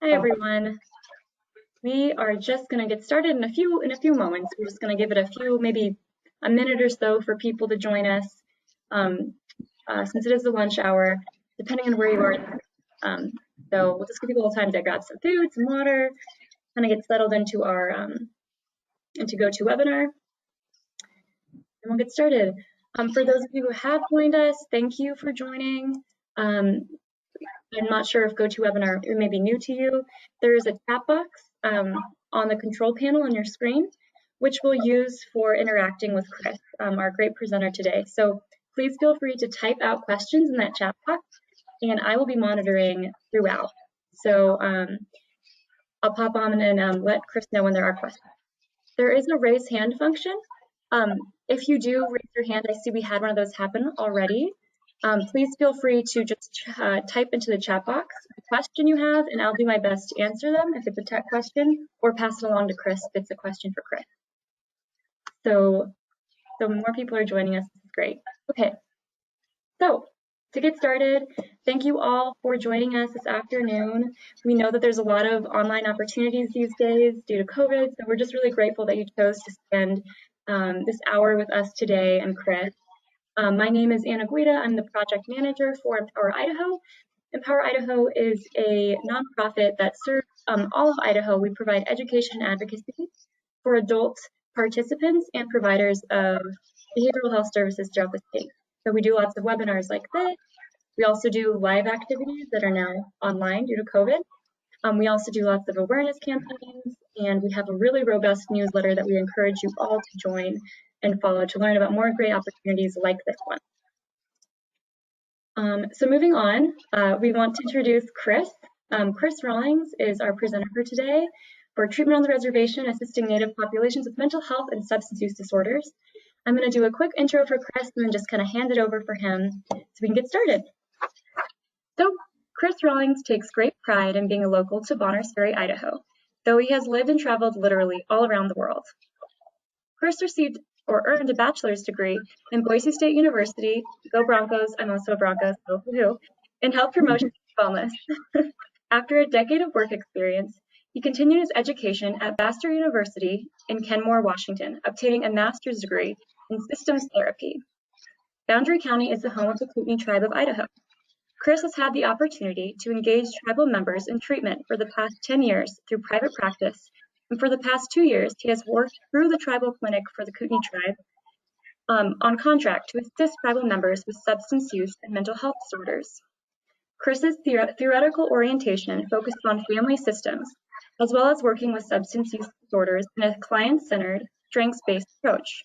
Hi everyone. We are just going to get started in a few moments. We're just going to give it maybe a minute or so for people to join us. Since it is the lunch hour, depending on where you are. So we'll just give people a little time to grab some food, some water, kind of get settled into our into GoToWebinar, and we'll get started. For those of you who have joined us, thank you for joining. I'm not sure if GoToWebinar may be new to you. There is a chat box on the control panel on your screen, which we'll use for interacting with Chris, our great presenter today. So please feel free to type out questions in that chat box, and I will be monitoring throughout. So I'll pop on and let Chris know when there are questions. There is a raise hand function. If you do raise your hand, I see we had one of those happen already. Please feel free to just type into the chat box the question you have, and I'll do my best to answer them if it's a tech question, or pass it along to Chris if it's a question for Chris. So more people are joining us. This is great. Okay, so to get started, thank you all for joining us this afternoon. We know that there's a lot of online opportunities these days due to COVID, so we're just really grateful that you chose to spend this hour with us today and Chris. My name is Anna Guida. I'm the project manager for Empower Idaho. Empower Idaho is a nonprofit that serves all of Idaho. We provide education and advocacy for adult participants and providers of behavioral health services throughout the state. So we do lots of webinars like this. We also do live activities that are now online due to COVID. We also do lots of awareness campaigns, and we have a really robust newsletter that we encourage you all to join and follow to learn about more great opportunities like this one. So moving on, we want to introduce Chris. Chris Rawlings is our presenter for today for Treatment on the Reservation, Assisting Native Populations with Mental Health and Substance Use Disorders. I'm going to do a quick intro for Chris and then just kind of hand it over for him so we can get started. So Chris Rawlings takes great pride in being a local to Bonners Ferry, Idaho, though he has lived and traveled literally all around the world. Chris received or earned a bachelor's degree in Boise State University, go Broncos, I'm also a Broncos, go who, in health promotion and wellness. After a decade of work experience, he continued his education at Bastyr University in Kenmore, Washington, obtaining a master's degree in systems therapy. Boundary County is the home of the Kootenai Tribe of Idaho. Chris has had the opportunity to engage tribal members in treatment for the past 10 years through private practice, and for the past 2 years, he has worked through the tribal clinic for the Kootenai Tribe on contract to assist tribal members with substance use and mental health disorders. Chris's theoretical orientation focused on family systems, as well as working with substance use disorders in a client-centered, strengths-based approach.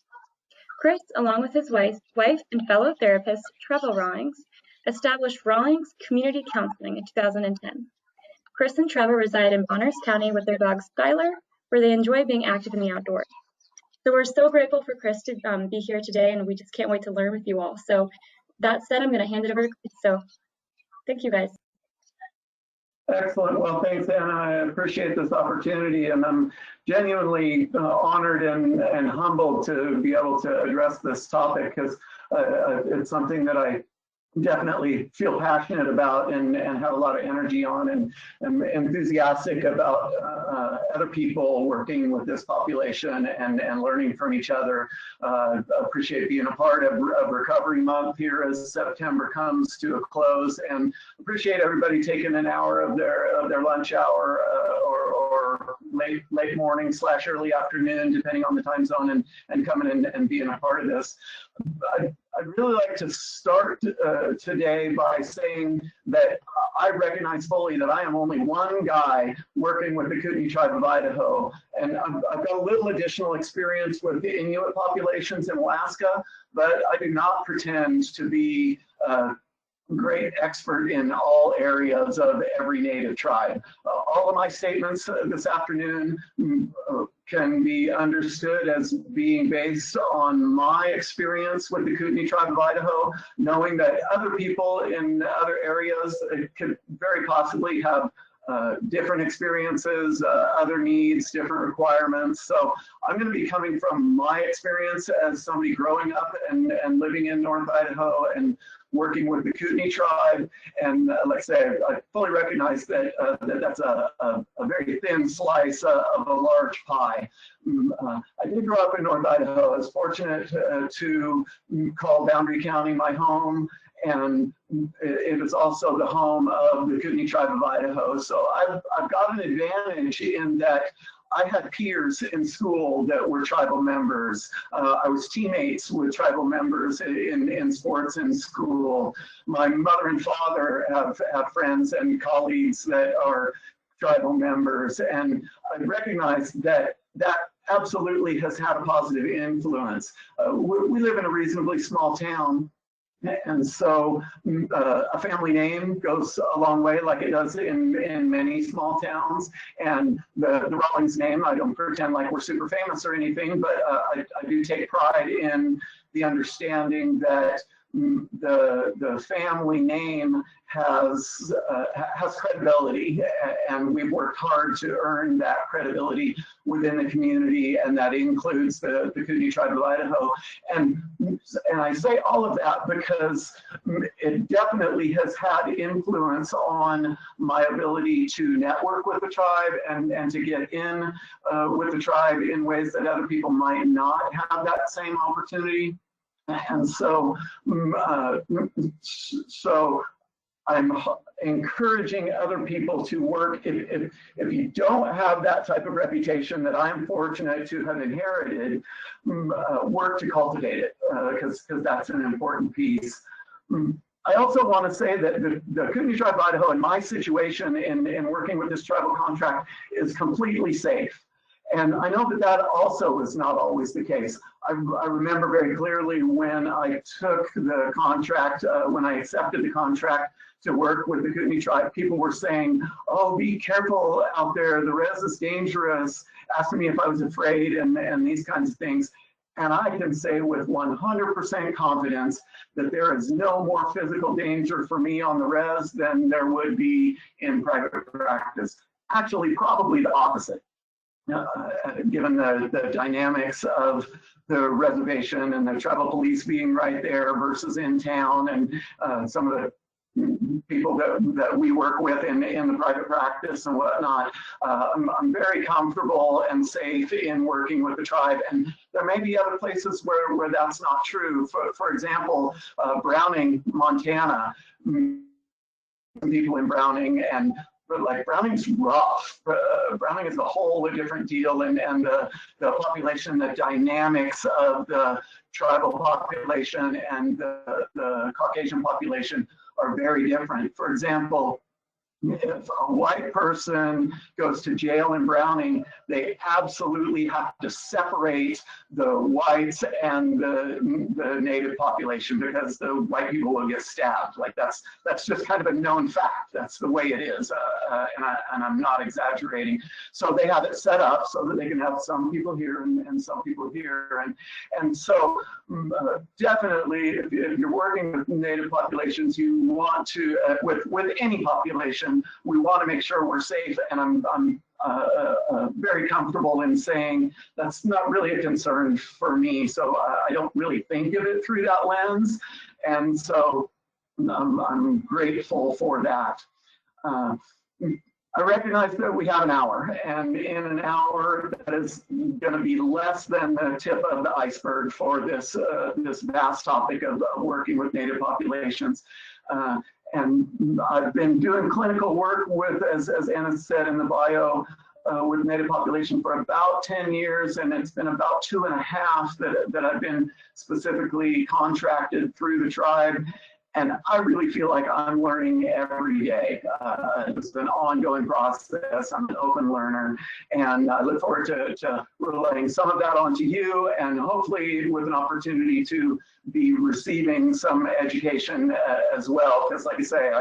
Chris, along with his wife and fellow therapist, Treva Rawlings, established Rawlings Community Counseling in 2010. Chris and Treva reside in Bonners County with their dog Skylar, where they enjoy being active in the outdoors. So we're so grateful for Chris to be here today, and we just can't wait to learn with you all. So that said, I'm going to hand it over to Chris. So thank you, guys. Excellent. Well, thanks, Anna. I appreciate this opportunity, and I'm genuinely honored and humbled to be able to address this topic, because it's something that I definitely feel passionate about and have a lot of energy on, and I'm enthusiastic about other people working with this population and learning from each other. Appreciate being a part of Recovery Month here as September comes to a close, and appreciate everybody taking an hour of their lunch hour or late morning / early afternoon, depending on the time zone, and coming in and being a part of this. I'd really like to start today by saying that I recognize fully that I am only one guy working with the Kootenai Tribe of Idaho, and I've got a little additional experience with the Inuit populations in Alaska, but I do not pretend to be a great expert in all areas of every native tribe. All of my statements this afternoon can be understood as being based on my experience with the Kootenai Tribe of Idaho, knowing that other people in other areas could very possibly have different experiences, other needs, different requirements. So I'm going to be coming from my experience as somebody growing up and living in North Idaho and working with the Kootenai Tribe. And like I say, I fully recognize that, that's a very thin slice of a large pie. I did grow up in North Idaho. I was fortunate to call Boundary County my home, and it is also the home of the Kootenai Tribe of Idaho. So I've got an advantage in that I had peers in school that were tribal members. I was teammates with tribal members in sports in school. My mother and father have friends and colleagues that are tribal members, and I recognize that absolutely has had a positive influence. We live in a reasonably small town, and so a family name goes a long way, like it does in many small towns. And the Rawlings name, I don't pretend like we're super famous or anything, but I do take pride in the understanding that the family name has credibility, and we've worked hard to earn that credibility within the community, and that includes the Kootenai Tribe of Idaho. And I say all of that because it definitely has had influence on my ability to network with the tribe and to get in with the tribe in ways that other people might not have that same opportunity. And so, I'm encouraging other people to work. If you don't have that type of reputation that I'm fortunate to have inherited, work to cultivate it, because that's an important piece. I also want to say that the Kootenai Tribe of Idaho, in my situation in working with this tribal contract, is completely safe. And I know that also is not always the case. I remember very clearly when I took the contract, when I accepted the contract to work with the Kootenai Tribe, people were saying, oh, be careful out there, the res is dangerous, asking me if I was afraid and these kinds of things. And I can say with 100% confidence that there is no more physical danger for me on the res than there would be in private practice. Actually, probably the opposite. Given the dynamics of the reservation and the tribal police being right there versus in town, and some of the people that we work with in the private practice and whatnot, I'm very comfortable and safe in working with the tribe. And there may be other places where that's not true. For example, Browning, Montana, people in Browning, but like Browning's rough. Browning is a whole different deal, and the population, the dynamics of the tribal population and the Caucasian population are very different. For example, if a white person goes to jail in Browning, they absolutely have to separate the whites and the native population, because the white people will get stabbed. Like that's just kind of a known fact. That's the way it is, and I'm not exaggerating. So they have it set up so that they can have some people here and some people here, and so definitely if you're working with native populations, you want to with any population, we want to make sure we're safe, and I'm very comfortable in saying that's not really a concern for me. So I don't really think of it through that lens, and so I'm grateful for that. I recognize that we have an hour, and in an hour that is going to be less than the tip of the iceberg for this vast topic of working with native populations. And I've been doing clinical work with, as Anna said in the bio, with native population for about 10 years, and it's been about 2.5 that I've been specifically contracted through the tribe. And I really feel like I'm learning every day. It's an ongoing process. I'm an open learner, and I look forward to relaying some of that onto you, and hopefully with an opportunity to be receiving some education as well. Because like I say,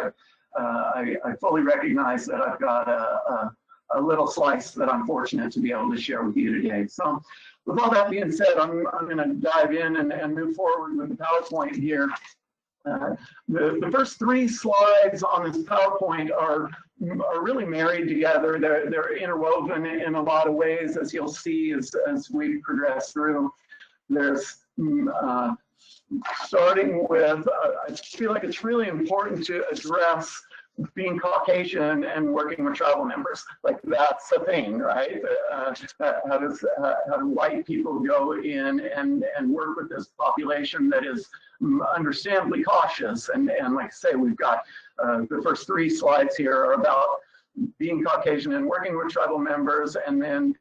I fully recognize that I've got a little slice that I'm fortunate to be able to share with you today. So with all that being said, I'm going to dive in and move forward with the PowerPoint here. The first 3 slides on this PowerPoint are are really married together. They're interwoven in a lot of ways, as you'll see as we progress through. There's starting with, I feel like it's really important to address being Caucasian and working with tribal members. Like, that's a thing, right? How do white people go in and work with this population that is understandably cautious? And like I say, we've got the first 3 slides here are about being Caucasian and working with tribal members, and then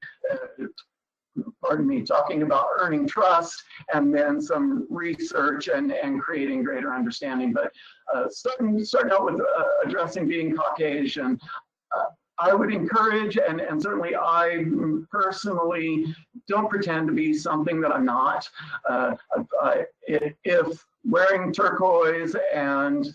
pardon me, talking about earning trust, and then some research and creating greater understanding. But starting out with addressing being Caucasian, I would encourage, and certainly I personally don't pretend to be something that I'm not. If wearing turquoise and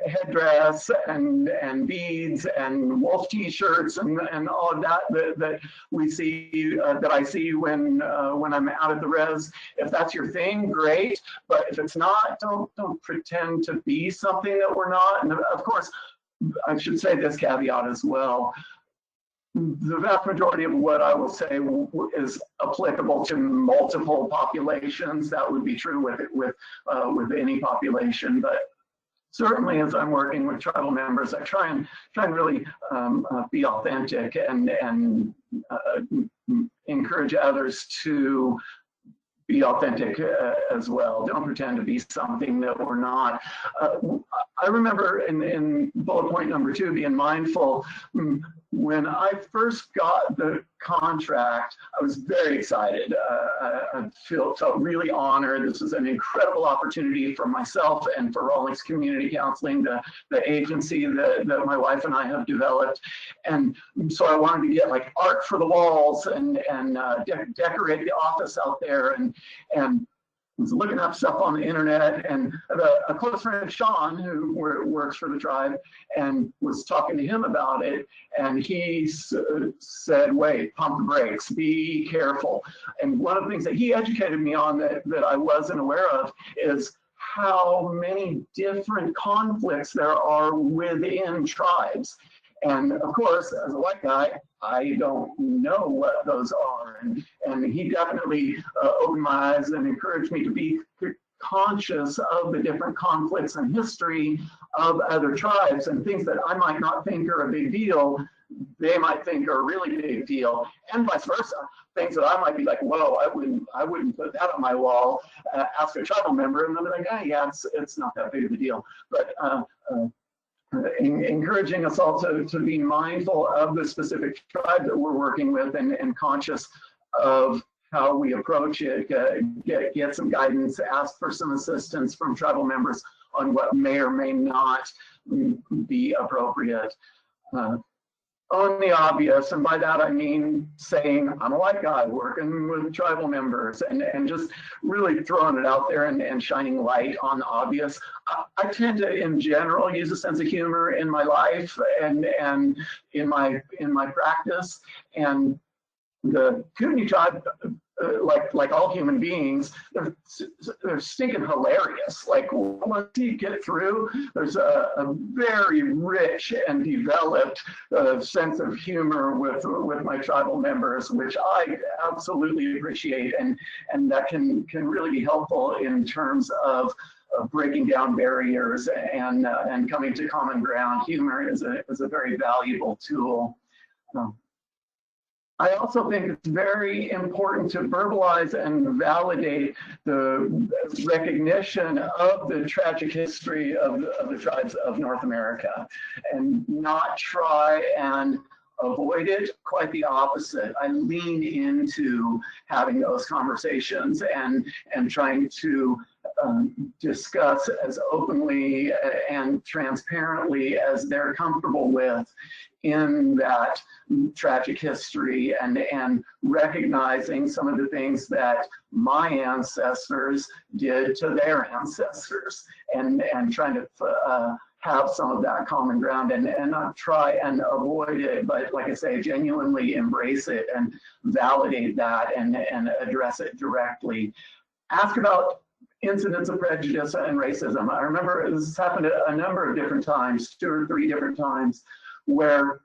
headdress and beads and wolf t-shirts and all of that we see, that I see when I'm out at the res, if that's your thing, great. But if it's not, don't pretend to be something that we're not. And of course, I should say this caveat as well. The vast majority of what I will say is applicable to multiple populations. That would be true with any population, but certainly as I'm working with tribal members, I try and really be authentic and encourage others to be authentic as well. Don't pretend to be something that we're not. I remember in bullet point number 2, being mindful. When I first got the contract, I was very excited. I felt really honored. This is an incredible opportunity for myself and for Rawlings Community Counseling, the agency that my wife and I have developed. And so I wanted to get like art for the walls and decorate the office out there, and was looking up stuff on the internet, and a close friend, Sean, who works for the tribe, and was talking to him about it, and he said, wait, pump the brakes, be careful. And one of the things that he educated me on that I wasn't aware of is how many different conflicts there are within tribes. And of course, as a white guy, I don't know what those are. And he definitely opened my eyes and encouraged me to be conscious of the different conflicts and history of other tribes, and things that I might not think are a big deal, they might think are a really big deal, and vice versa. Things that I might be like, whoa, I wouldn't put that on my wall. Ask a tribal member, and they'll be like, oh, yeah, it's not that big of a deal. But encouraging us all to be mindful of the specific tribe that we're working with, and conscious of how we approach it, get some guidance, ask for some assistance from tribal members on what may or may not be appropriate. On the obvious, and by that I mean saying, I'm a white guy working with tribal members, and just really throwing it out there and shining light on the obvious. I tend to, in general, use a sense of humor in my life and in my practice. And the Kootenai Tribe, like all human beings, they're stinking hilarious. Like, once you get through, there's a very rich and developed sense of humor with my tribal members, which I absolutely appreciate, and that can really be helpful in terms of breaking down barriers and coming to common ground. Humor is a very valuable tool. I also think it's very important to verbalize and validate the recognition of the tragic history of the tribes of North America, and not try and avoid it. Quite the opposite. I lean into having those conversations and trying to discuss as openly and transparently as they're comfortable with in that tragic history, and recognizing some of the things that my ancestors did to their ancestors, and trying to have some of that common ground, and not try and avoid it, but like I say, genuinely embrace it and validate that and address it directly. Ask about incidents of prejudice and racism. I remember this happened a number of different times, 2 or 3 different times, where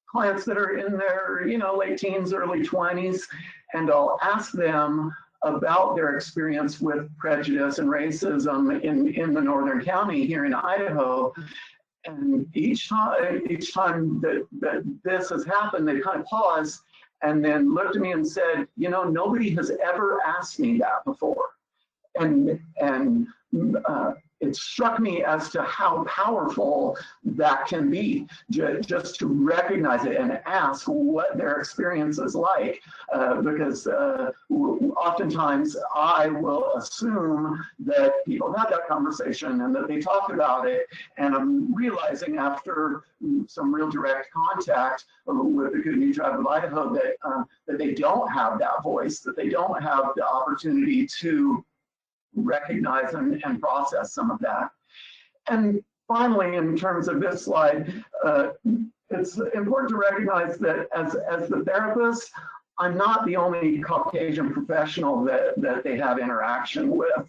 clients that are in their, late teens, early 20s, and I'll ask them about their experience with prejudice and racism in the Northern County here in Idaho. And each time that this has happened, they kind of pause and then looked at me and said, nobody has ever asked me that before. And it struck me as to how powerful that can be, just to recognize it and ask what their experience is like, because oftentimes I will assume that people had that conversation and that they talked about it, and I'm realizing after some real direct contact with the Kootenai Tribe of Idaho that they don't have that voice, that they don't have the opportunity to recognize and process some of that. And finally, in terms of this slide, it's important to recognize that as the therapist, I'm not the only Caucasian professional that they have interaction with.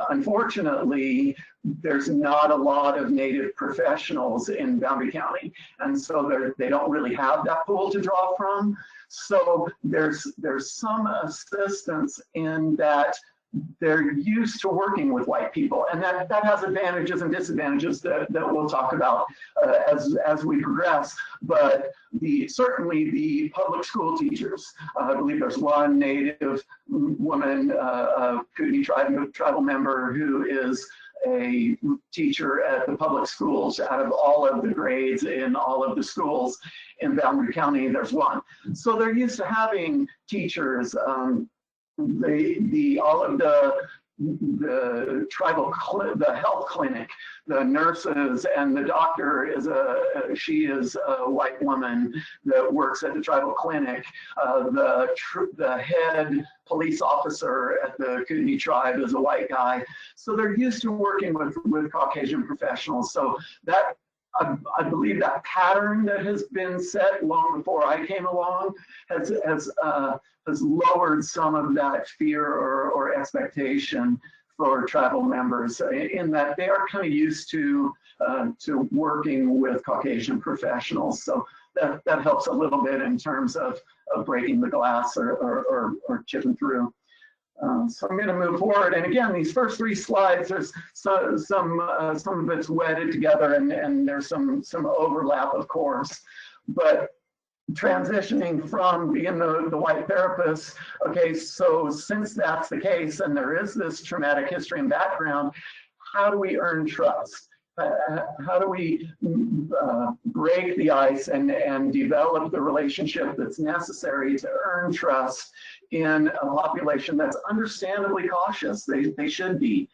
Unfortunately, there's not a lot of Native professionals in Boundary County, and so they don't really have that pool to draw from. So there's some assistance in that they're used to working with white people, and that has advantages and disadvantages that we'll talk about as we progress. But certainly the public school teachers, I believe there's one Native woman, Kootenai tribal member, who is a teacher at the public schools. Out of all of the grades in all of the schools in Boundary County, there's one. So they're used to having teachers. All of the tribal, the health clinic, the nurses, and the doctor she is a white woman that works at the tribal clinic. The head police officer at the Kootenai tribe is a white guy. So they're used to working with Caucasian professionals. So that, I believe that pattern that has been set long before I came along has lowered some of that fear or expectation for tribal members, in that they are kind of used to working with Caucasian professionals. So that helps a little bit in terms of breaking the glass or chipping through. So I'm going to move forward, and again, these first 3 slides, there's some of it's wedded together, and there's some overlap, of course. But transitioning from being the white therapist, okay, so since that's the case, and there is this traumatic history and background, how do we earn trust? How do we break the ice and develop the relationship that's necessary to earn trust in a population that's understandably cautious? They should be.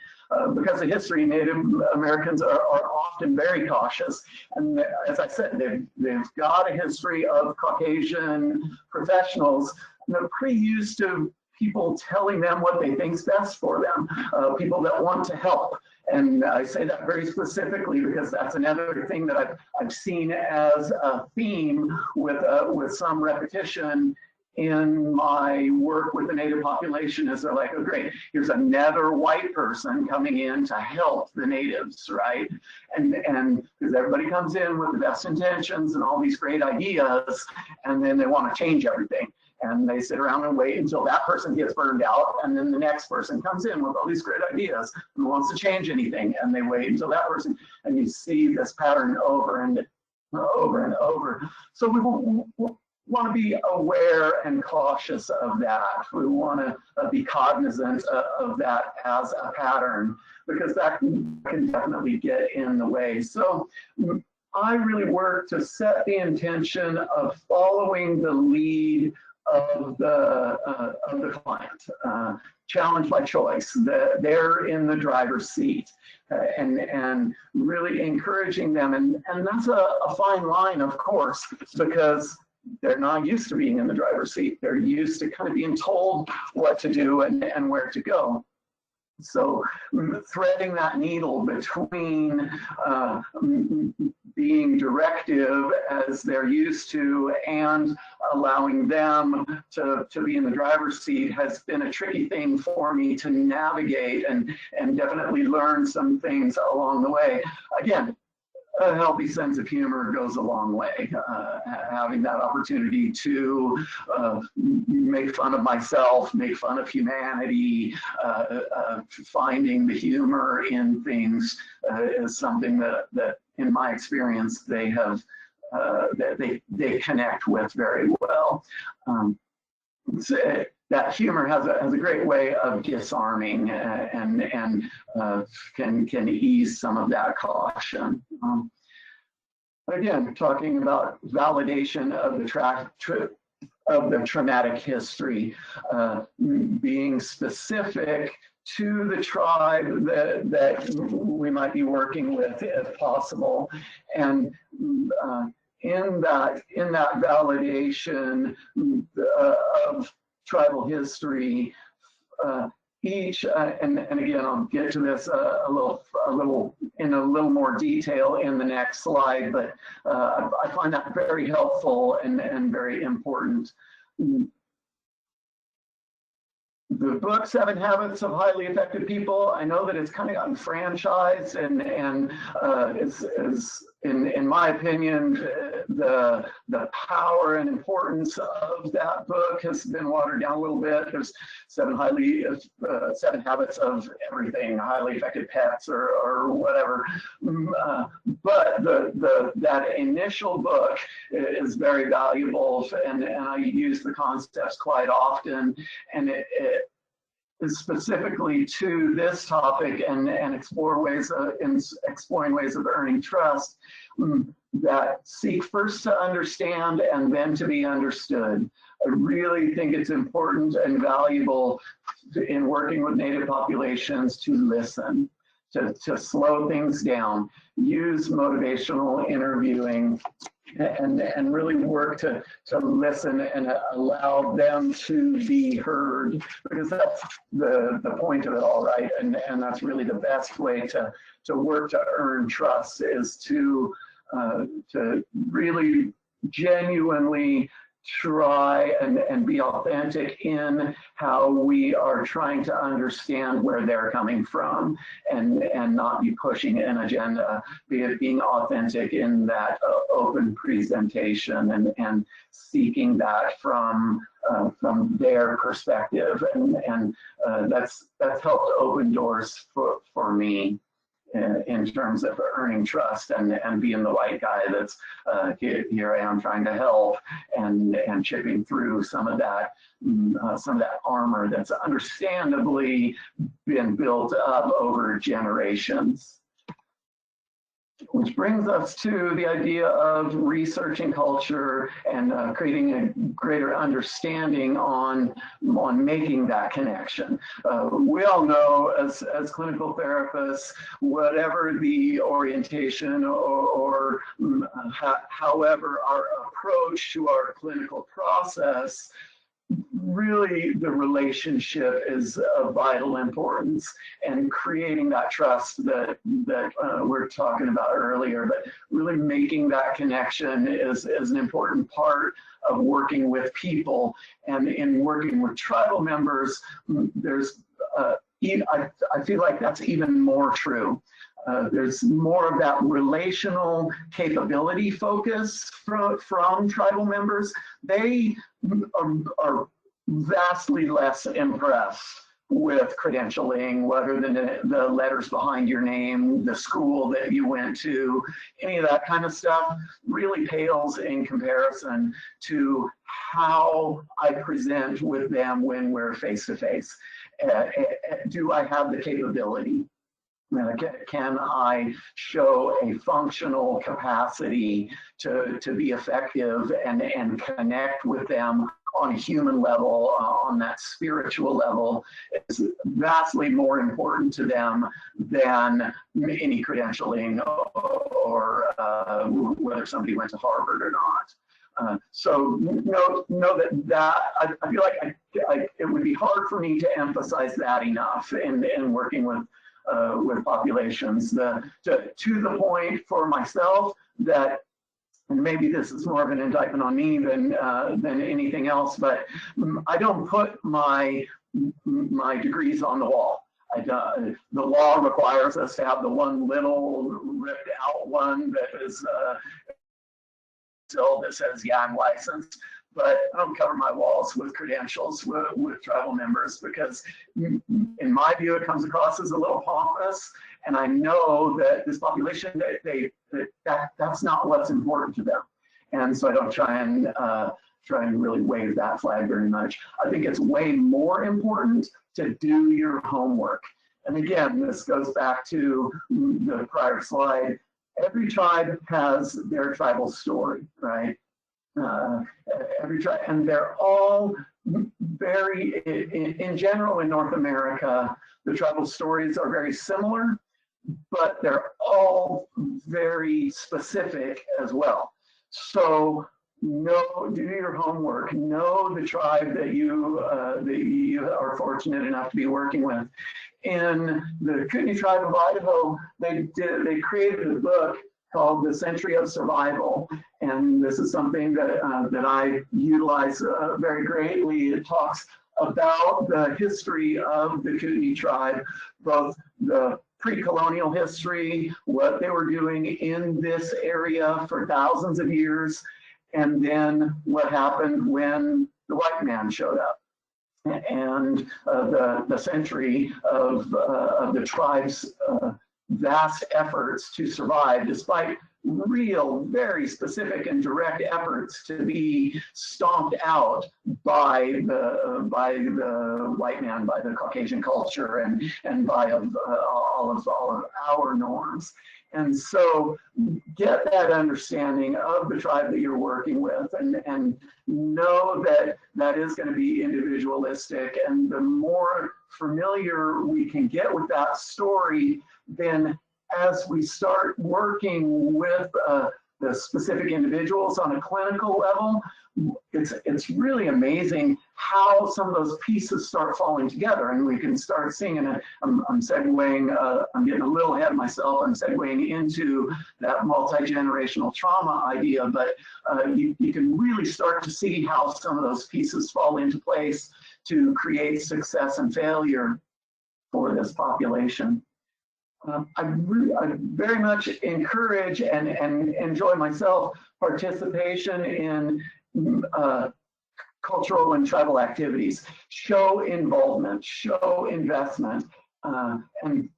Because of history, Native Americans are often very cautious. And as I said, they've got a history of Caucasian professionals that are pretty used to people telling them what they think's best for them, people that want to help. And I say that very specifically because that's another thing that I've seen as a theme with some repetition in my work with the Native population. Is they're like, oh great, here's another white person coming in to help the Natives, right? And because everybody comes in with the best intentions and all these great ideas, and then they want to change everything. And they sit around and wait until that person gets burned out, and then the next person comes in with all these great ideas and wants to change anything, and they wait until that person, and you see this pattern over and over and over. So we want to be aware and cautious of that. We want to be cognizant of that as a pattern, because that can definitely get in the way. So I really work to set the intention of following the lead of the client, challenge by choice. They're in the driver's seat, and really encouraging them. And that's a fine line, of course, because they're not used to being in the driver's seat. They're used to kind of being told what to do and where to go. So threading that needle between being directive as they're used to and allowing them to be in the driver's seat has been a tricky thing for me to navigate, and definitely learn some things along the way. Again, a healthy sense of humor goes a long way. Having that opportunity to make fun of myself, make fun of humanity, finding the humor in things is something that in my experience, they have, they connect with very well. That humor has a great way of disarming and can ease some of that caution. Again, talking about validation of the traumatic history, being specific to the tribe that we might be working with, if possible, and in that validation of tribal history, each and again, I'll get to this a little more detail in the next slide, but I find that very helpful and very important. The book, 7 Habits of Highly Effective People, I know that it's kind of gotten franchised, and is in my opinion, the power and importance of that book has been watered down a little bit. There's 7 habits of everything, highly effective pets or whatever. But that initial book is very valuable, and I use the concepts quite often, and it is specifically to this topic and exploring ways of earning trust that seek first to understand and then to be understood. I really think it's important and valuable in working with Native populations to listen, to slow things down, use motivational interviewing, and really work to listen and allow them to be heard, because that's the point of it all, right? And that's really the best way to work to earn trust, is to really genuinely try and be authentic in how we are trying to understand where they're coming from, and not be pushing an agenda, being authentic in that open presentation and seeking that from their perspective, and that's helped open doors for me in terms of earning trust and being the white guy that's here I am trying to help and chipping through some of that armor that's understandably been built up over generations. Which brings us to the idea of researching culture and creating a greater understanding on making that connection. We all know as clinical therapists, whatever the orientation or however our approach to our clinical process, really the relationship is of vital importance, and creating that trust that we're talking about earlier, but really making that connection is an important part of working with people. And in working with tribal members, there's I feel like that's even more true. There's more of that relational capability focus from tribal members. They are vastly less impressed with credentialing, whether the letters behind your name, the school that you went to, any of that kind of stuff really pales in comparison to how I present with them when we're face to face. Do I have the capability? Can I show a functional capacity to be effective and connect with them on a human level, on that spiritual level? Is vastly more important to them than any credentialing or whether somebody went to Harvard or not. So know that I feel like it would be hard for me to emphasize that enough in working with populations. To the point for myself that, and maybe this is more of an indictment on me than anything else, but I don't put my degrees on the wall. The law requires us to have the one little ripped out one that is still that says, yeah, I'm licensed, but I don't cover my walls with credentials with tribal members, because in my view, it comes across as a little pompous. And I know that this population, that's not what's important to them. And so I don't try and really wave that flag very much. I think it's way more important to do your homework. And again, this goes back to the prior slide. Every tribe has their tribal story, right? Every tribe, and they're all very, in general in North America, the tribal stories are very similar, but they're all very specific as well. So do your homework, know the tribe that you are fortunate enough to be working with. In the Kootenai Tribe of Idaho, they created a book called The Century of Survival. And this is something that I utilize very greatly. It talks about the history of the Kootenai tribe, both the pre-colonial history, what they were doing in this area for thousands of years, and then what happened when the white man showed up. And the century of the tribe's vast efforts to survive, despite real, very specific and direct efforts to be stomped out by the white man, by the Caucasian culture, and by all of our norms. And so get that understanding of the tribe that you're working with, and know that that is going to be individualistic. And the more familiar we can get with that story, then as we start working with the specific individuals on a clinical level, it's really amazing how some of those pieces start falling together, and we can start seeing. And I'm segueing. I'm getting a little ahead of myself. I'm segueing into that multi-generational trauma idea, but you can really start to see how some of those pieces fall into place to create success and failure for this population. I very much encourage and enjoy myself participation in cultural and tribal activities. Show involvement, show investment. And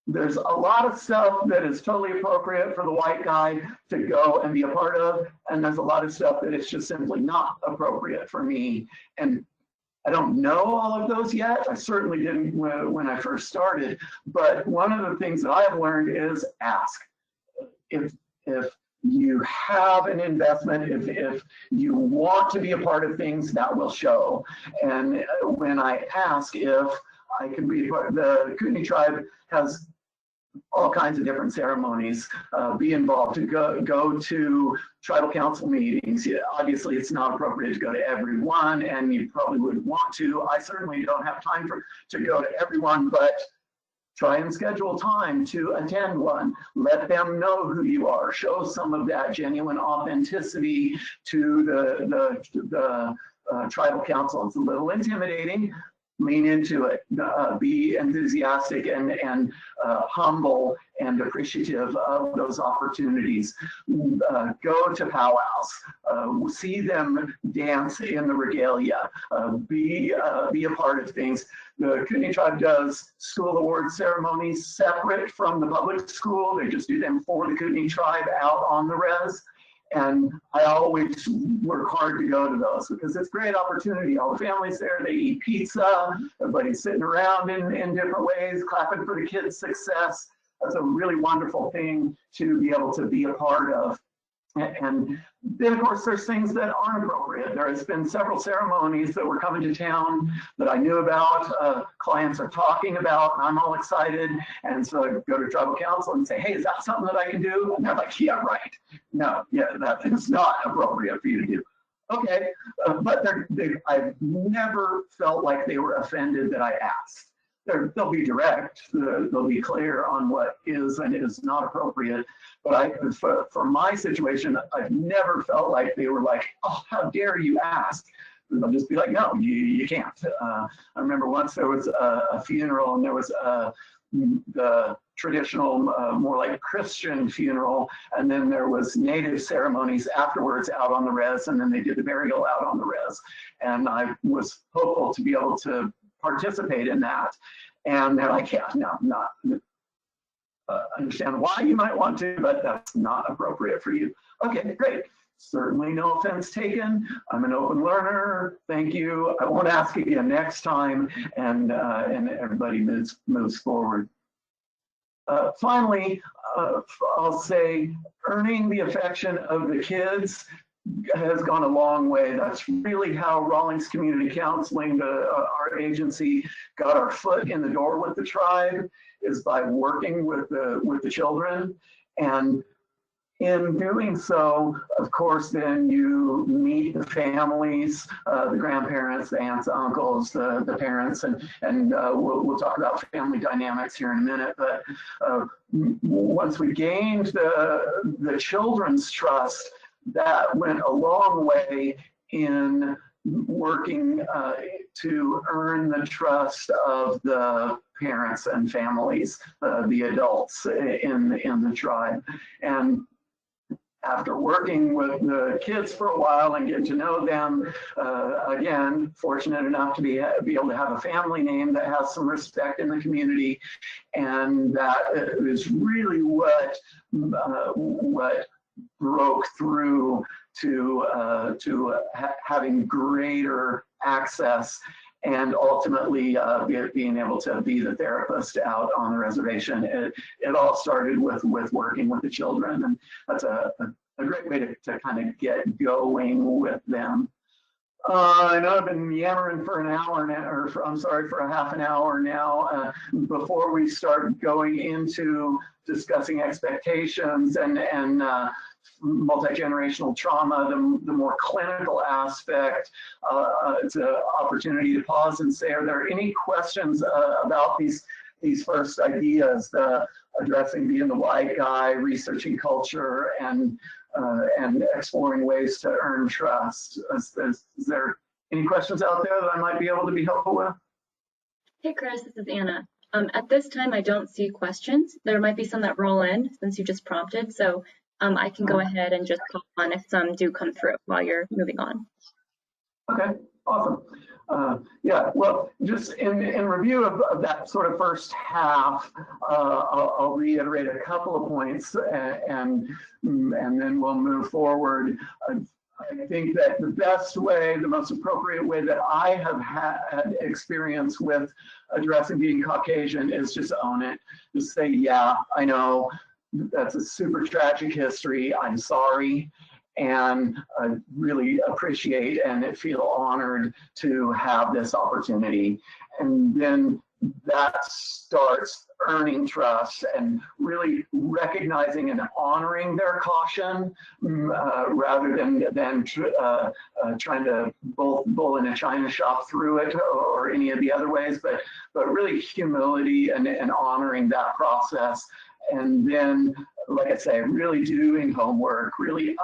there's a lot of stuff that is totally appropriate for the white guy to go and be a part of, and there's a lot of stuff that is just simply not appropriate for me. And I don't know all of those yet. I certainly didn't when I first started, but one of the things that I have learned is ask. If you have an investment, if you want to be a part of things, that will show. And when I ask if I can be part, the Kootenai tribe has all kinds of different ceremonies, be involved, to go to tribal council meetings. Yeah, obviously, it's not appropriate to go to every one, and you probably wouldn't want to. I certainly don't have time to go to everyone, but try and schedule time to attend one. Let them know who you are. Show some of that genuine authenticity to the tribal council. It's a little intimidating. Lean into it, be enthusiastic and humble and appreciative of those opportunities. Go to powwows, see them dance in the regalia, be a part of things. The Kootenai tribe does school award ceremonies separate from the public school. They just do them for the Kootenai tribe out on the res. And I always work hard to go to those because it's a great opportunity. All the families there, they eat pizza, everybody's sitting around in different ways, clapping for the kids' success. That's a really wonderful thing to be able to be a part of. And then, of course, there's things that aren't appropriate. There has been several ceremonies that were coming to town that I knew about, clients are talking about, and I'm all excited. And so I go to tribal council and say, hey, is that something that I can do? And they're like, yeah, right. No, yeah, that is not appropriate for you to do. Okay, but I've never felt like they were offended that I asked. They'll be direct, they'll be clear on what is and is not appropriate. But for my situation, I've never felt like they were like, oh, how dare you ask? They'll just be like, no, you can't. I remember once there was a funeral, and there was the traditional, more like Christian funeral, and then there was native ceremonies afterwards out on the res, and then they did the burial out on the res. And I was hopeful to be able to participate in that. And they're like, yeah, no, not. Understand why you might want to, but that's not appropriate for you. Okay, great. Certainly no offense taken. I'm an open learner. Thank you. I won't ask again next time, and everybody moves forward. Finally, I'll say earning the affection of the kids has gone a long way. That's really how Rawlings Community Counseling, our agency, got our foot in the door with the tribe, is by working with the children. And in doing so, of course, then you meet the families, the grandparents, the aunts, uncles, the parents, and we'll talk about family dynamics here in a minute. But once we gained the children's trust, that went a long way in working to earn the trust of the parents and families, the adults in the tribe. And after working with the kids for a while and getting to know them, again, fortunate enough to be able to have a family name that has some respect in the community, and that is really what broke through to having greater access, and ultimately being able to be the therapist out on the reservation. It all started with working with the children, and that's a great way to kind of get going with them. I know I've been yammering for an hour now, or for a half an hour now, before we start going into discussing expectations and multi-generational trauma, the more clinical aspect. It's an opportunity to pause and say, are there any questions about these first ideas, addressing being the white guy, researching culture, and exploring ways to earn trust? Is there any questions out there that I might be able to be helpful with? Hey, Chris, this is Anna. At this time, I don't see questions. There might be some that roll in since you just prompted, so I can go ahead and just call on if some do come through while you're moving on. Okay, awesome. Yeah, well, just in review of that sort of first half, I'll reiterate a couple of points and then we'll move forward. I think that the best way, the most appropriate way that I have had experience with addressing being Caucasian is just own it. Just say, yeah, I know that's a super tragic history. I'm sorry. And I really appreciate and feel honored to have this opportunity. And then that starts earning trust and really recognizing and honoring their caution, rather than trying to bull in a china shop through it or any of the other ways, but really humility and honoring that process. And then, like I say, really doing homework, really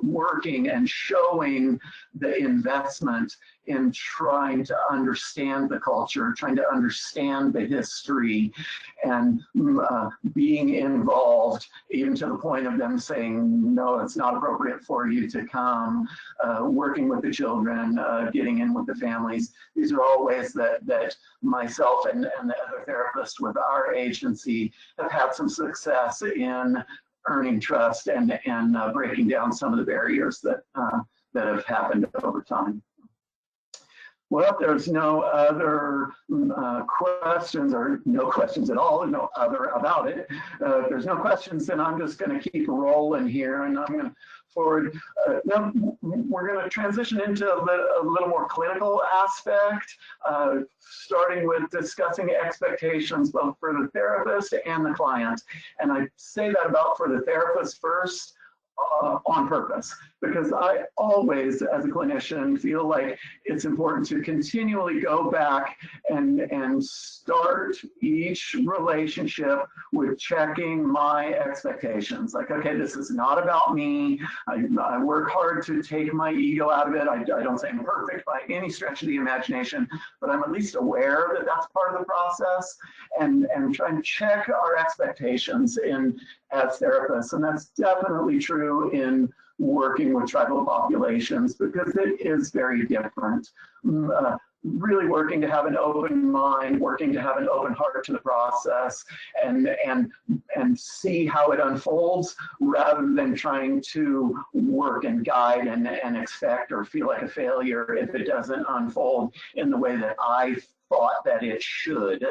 working and showing the investment in trying to understand the culture, trying to understand the history, and being involved, even to the point of them saying, no, it's not appropriate for you to come, working with the children, getting in with the families. These are all ways that myself and the other therapists with our agency have had some success in earning trust and breaking down some of the barriers that have happened over time. Well, if there's no other questions, or no questions at all, and no other about it, if there's no questions, then I'm just going to keep rolling here, and I'm going to forward. Now we're going to transition into a little more clinical aspect, starting with discussing expectations both for the therapist and the client. And I say that about for the therapist first, on purpose, because I always, as a clinician, feel like it's important to continually go back and start each relationship with checking my expectations. Like, okay, this is not about me. I work hard to take my ego out of it. I don't say I'm perfect by any stretch of the imagination, but I'm at least aware that that's part of the process, and trying to check our expectations as therapists. And that's definitely true in working with tribal populations, because it is very different. Really working to have an open mind, working to have an open heart to the process, and see how it unfolds, rather than trying to work and guide and expect or feel like a failure if it doesn't unfold in the way that I thought that it should.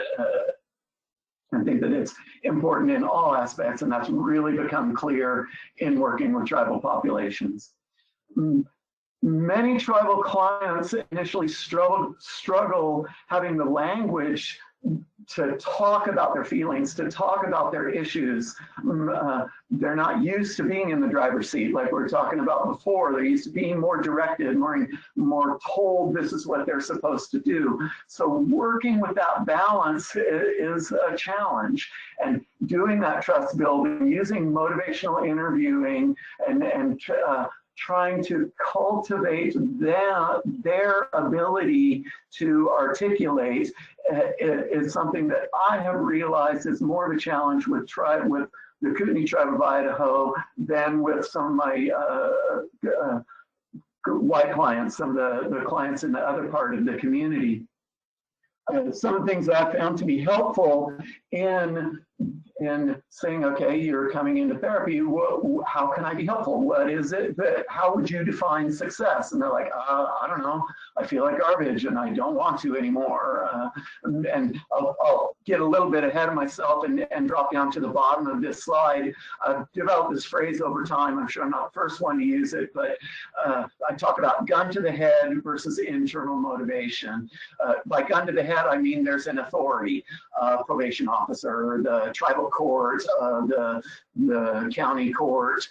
I think that it's important in all aspects, and that's really become clear in working with tribal populations. Many tribal clients initially struggle having the language to talk about their feelings, to talk about their issues. They're not used to being in the driver's seat like we were talking about before. They're used to being more directed, more told this is what they're supposed to do. So working with that balance is a challenge. And doing that trust building, using motivational interviewing, and trying to cultivate their ability to articulate is something that I have realized is more of a challenge with the Kootenai Tribe of Idaho than with some of my white clients, some of the clients in the other part of the community. Some of the things that I found to be helpful in saying, okay, you're coming into therapy, how can I be helpful? What is it how would you define success? And they're like, I don't know, I feel like garbage and I don't want to anymore. And I'll get a little bit ahead of myself and drop down to the bottom of this slide. I've developed this phrase over time. I'm sure I'm not the first one to use it, but I talk about gun to the head versus internal motivation. By gun to the head, I mean there's an authority, probation officer, the tribal court, the county court,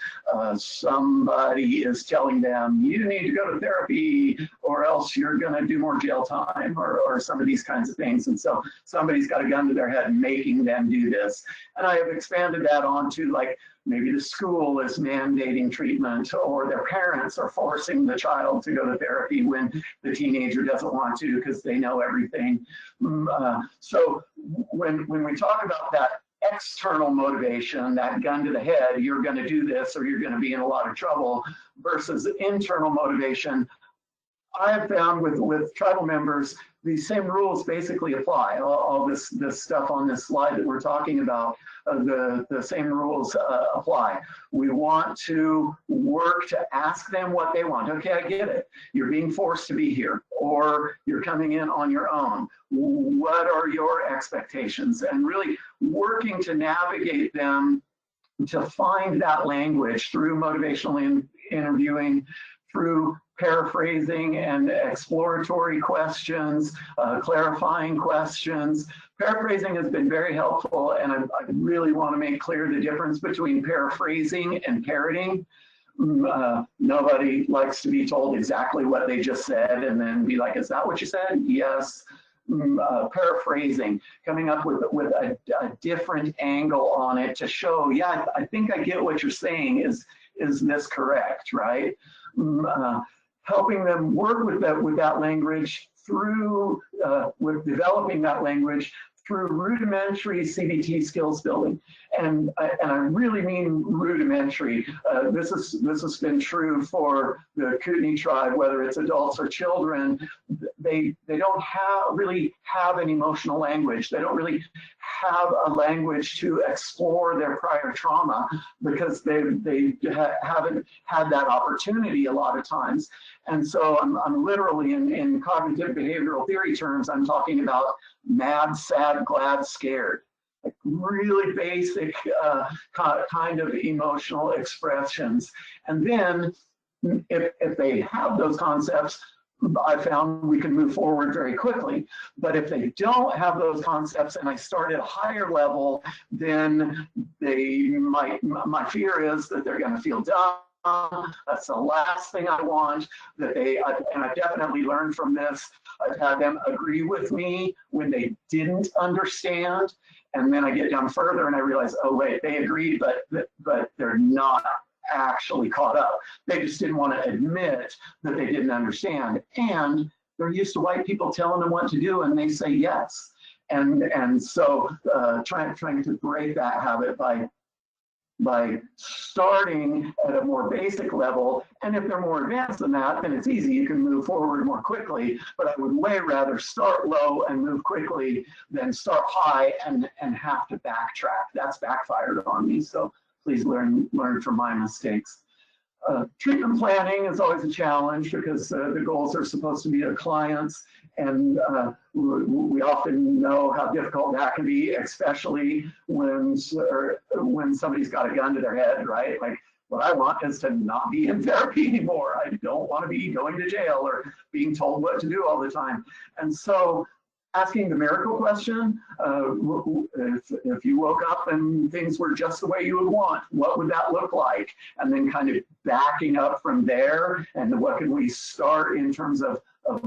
somebody is telling them, you need to go to therapy or else you're going to do more jail time, or some of these kinds of things. And so somebody's got a gun to their head making them do this. And I have expanded that onto, like, maybe the school is mandating treatment, or their parents are forcing the child to go to therapy when the teenager doesn't want to because they know everything. So when we talk about that external motivation, that gun to the head, you're going to do this or you're going to be in a lot of trouble, versus internal motivation, I have found with tribal members, these same rules basically apply. All this stuff on this slide that we're talking about, the same rules apply. We want to work to ask them what they want. Okay, I get it. You're being forced to be here, or you're coming in on your own. What are your expectations? And really working to navigate them, to find that language through motivational interviewing, through paraphrasing and exploratory questions, clarifying questions. Paraphrasing has been very helpful, and I really want to make clear the difference between paraphrasing and parroting. Nobody likes to be told exactly what they just said and then be like, is that what you said? Yes. Paraphrasing, coming up with a different angle on it to show, yeah, I think I get what you're saying. Is this correct, right? Helping them work with that language through, with developing that language through rudimentary CBT skills building. And I really mean rudimentary. This has been true for the Kootenai tribe, whether it's adults or children. they don't really have an emotional language. They don't really have a language to explore their prior trauma because they haven't had that opportunity a lot of times. And so I'm literally in cognitive behavioral theory terms, I'm talking about mad, sad, glad, scared. Like really basic kind of emotional expressions. And then if they have those concepts, I found we can move forward very quickly. But if they don't have those concepts and I start at a higher level, then my fear is that they're going to feel dumb. That's the last thing I want. And I definitely learned from this. I've had them agree with me when they didn't understand. And then I get down further and I realize, oh wait, they agreed, but they're not actually caught up. They just didn't want to admit that they didn't understand. And they're used to white people telling them what to do and they say yes. And so trying to break that habit by starting at a more basic level. And if they're more advanced than that, then it's easy. You can move forward more quickly. But I would way rather start low and move quickly than start high and have to backtrack. That's backfired on me. So please learn from my mistakes. Treatment planning is always a challenge because the goals are supposed to be our clients, and we often know how difficult that can be, especially when somebody's got a gun to their head, right? Like, what I want is to not be in therapy anymore. I don't want to be going to jail or being told what to do all the time. And so asking the miracle question, if you woke up and things were just the way you would want, what would that look like? And then kind of backing up from there, and what can we start in terms of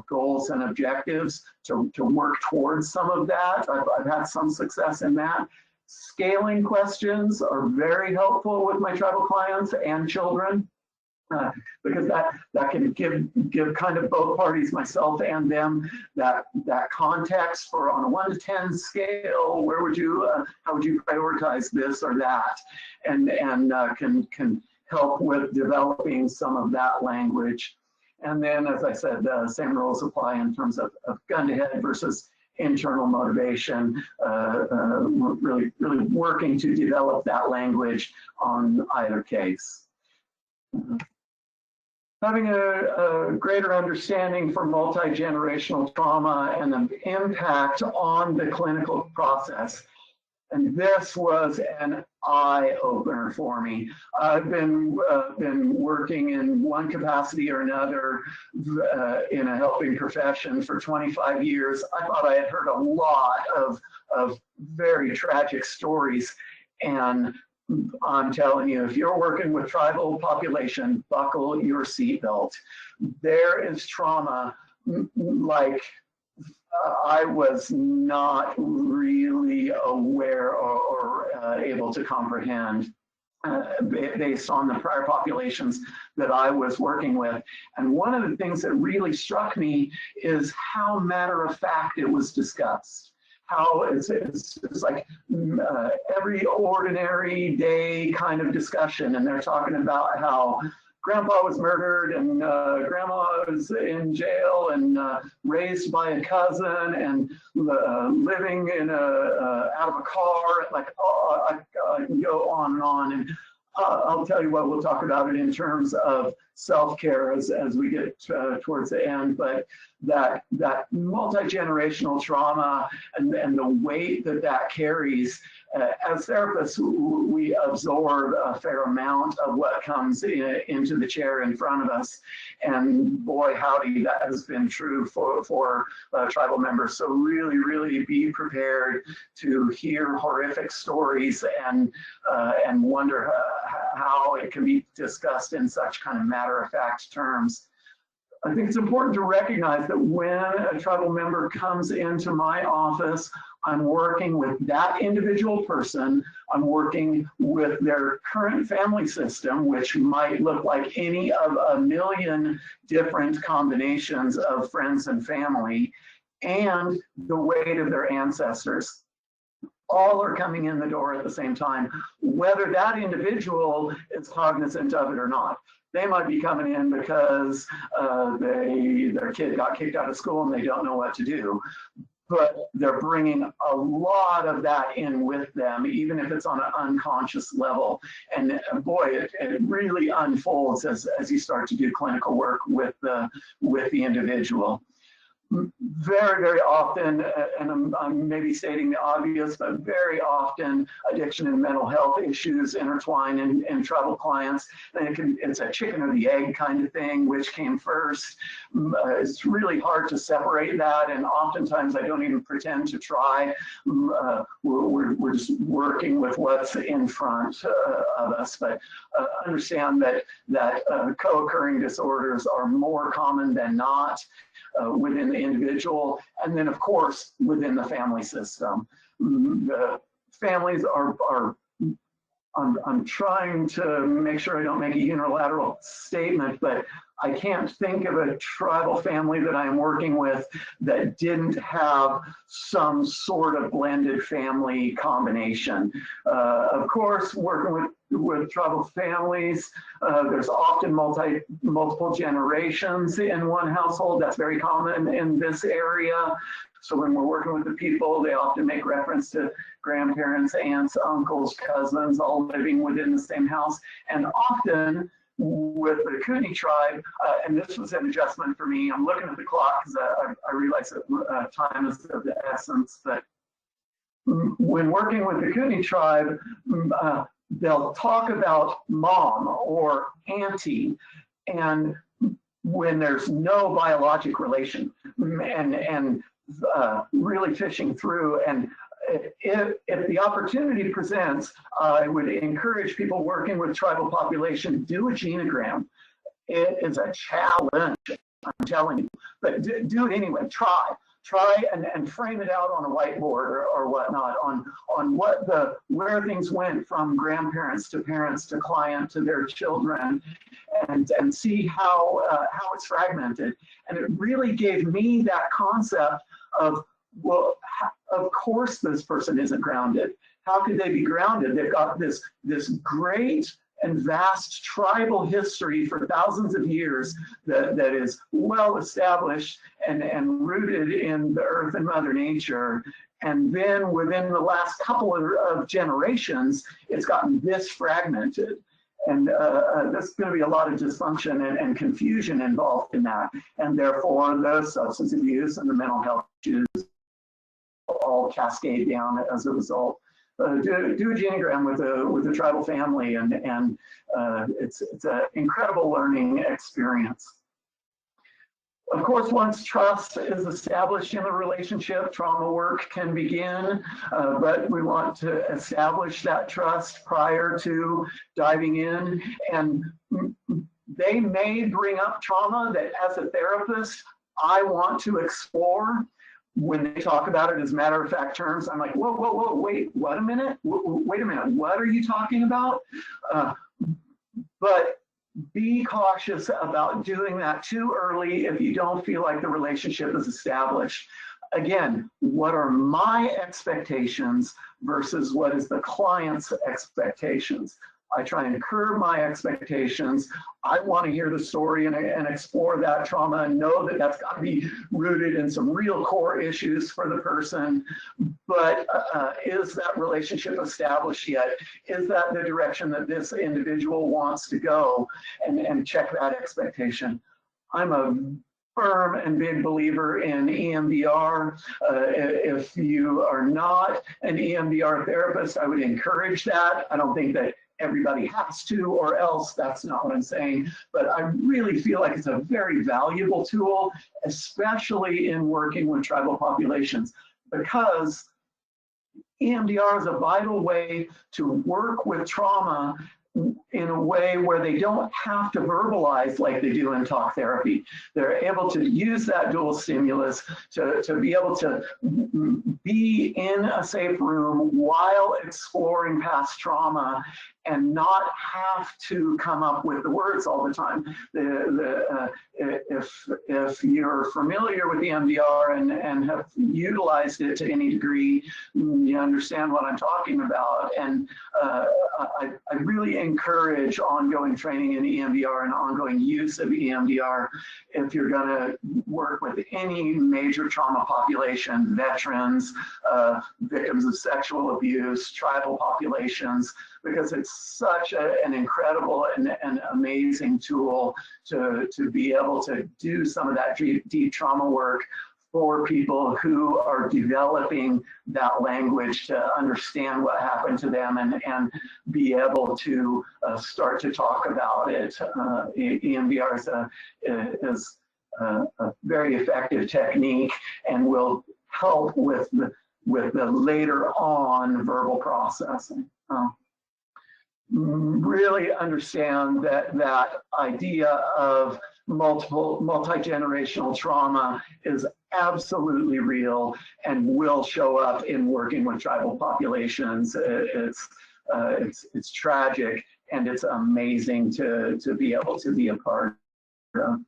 goals and objectives to work towards some of that. I've had some success in that. Scaling questions are very helpful with my tribal clients and children. Because that can give kind of both parties, myself and them, that context for on a 1 to 10 scale. Where would you, how would you prioritize this or that, and can help with developing some of that language. And then, as I said, same rules apply in terms of gun to head versus internal motivation. Really working to develop that language on either case. Having a greater understanding for multi-generational trauma and the impact on the clinical process. And this was an eye-opener for me. I've been working in one capacity or another in a helping profession for 25 years. I thought I had heard a lot of very tragic stories, and I'm telling you, if you're working with tribal population, buckle your seatbelt. There is trauma like I was not really aware or able to comprehend based on the prior populations that I was working with. And one of the things that really struck me is how matter of fact it was discussed. How it's like every ordinary day kind of discussion, and they're talking about how grandpa was murdered and grandma was in jail and raised by a cousin and living in out of a car. Like, oh, I can go on and on. And I'll tell you what, we'll talk about it in terms of self-care as we get towards the end, but that multi-generational trauma and the weight that carries, as therapists, we absorb a fair amount of what comes into the chair in front of us. And boy, howdy, that has been true for tribal members. So really be prepared to hear horrific stories and wonder how it can be discussed in such kind of matter-of-fact terms. I think it's important to recognize that when a tribal member comes into my office, I'm working with that individual person. I'm working with their current family system, which might look like any of a million different combinations of friends and family, and the weight of their ancestors. All are coming in the door at the same time, whether that individual is cognizant of it or not. They might be coming in because their kid got kicked out of school and they don't know what to do. But they're bringing a lot of that in with them, even if it's on an unconscious level. And boy, it really unfolds as you start to do clinical work with the individual. Very, very often, and I'm maybe stating the obvious, but very often addiction and mental health issues intertwine in tribal clients. And it's a chicken or the egg kind of thing, which came first. It's really hard to separate that, and oftentimes I don't even pretend to try. We're just working with what's in front of us, but understand that co-occurring disorders are more common than not. Within the individual, and then of course within the family system. The families are I'm trying to make sure I don't make a unilateral statement, but I can't think of a tribal family that I'm working with that didn't have some sort of blended family combination. Of course, working with tribal families, there's often multiple generations in one household. That's very common in this area. So when we're working with the people, they often make reference to grandparents, aunts, uncles, cousins, all living within the same house. And often with the Kootenai tribe, and this was an adjustment for me, I'm looking at the clock because I realize that time is of the essence, but when working with the Kootenai tribe, they'll talk about mom or auntie, and when there's no biologic relation, and really fishing through. And if the opportunity presents, I would encourage people working with tribal population, do a genogram. It is a challenge, I'm telling you, but do it anyway. Try and frame it out on a whiteboard or whatnot on where things went from grandparents to parents to client to their children, and see how it's fragmented. And it really gave me that concept of, well, of course this person isn't grounded. How could they be grounded? They've got this great and vast tribal history for thousands of years that is well established and rooted in the earth and Mother Nature. And then within the last couple of generations, it's gotten this fragmented. And there's going to be a lot of dysfunction and confusion involved in that. And therefore, the substance abuse and the mental health issues all cascade down as a result. Do a genogram with a tribal family, and it's an incredible learning experience. Of course, once trust is established in a relationship, trauma work can begin, but we want to establish that trust prior to diving in. And they may bring up trauma that as a therapist, I want to explore. When they talk about it as matter-of-fact terms, I'm like, whoa, wait, what a minute? Wait a minute, what are you talking about? But be cautious about doing that too early if you don't feel like the relationship is established. Again, what are my expectations versus what is the client's expectations? I try and curb my expectations. I want to hear the story and explore that trauma and know that that's got to be rooted in some real core issues for the person. But is that relationship established yet? Is that the direction that this individual wants to go? And check that expectation. I'm a firm and big believer in EMDR. If you are not an EMDR therapist, I would encourage that. I don't think that everybody has to, or else, that's not what I'm saying. But I really feel like it's a very valuable tool, especially in working with tribal populations, because EMDR is a vital way to work with trauma in a way where they don't have to verbalize like they do in talk therapy. They're able to use that dual stimulus to be able to be in a safe room while exploring past trauma and not have to come up with the words all the time. If you're familiar with EMDR and have utilized it to any degree, you understand what I'm talking about. And I really encourage ongoing training in EMDR and ongoing use of EMDR if you're going to work with any major trauma population, veterans, victims of sexual abuse, tribal populations, because it's such an incredible and amazing tool to be able to do some of that deep trauma work for people who are developing that language to understand what happened to them and be able to start to talk about it. EMDR is a very effective technique and will help with the later on verbal processing. Really understand that idea of multi-generational trauma is absolutely real and will show up in working with tribal populations. It's tragic, and it's amazing to be able to be a part of.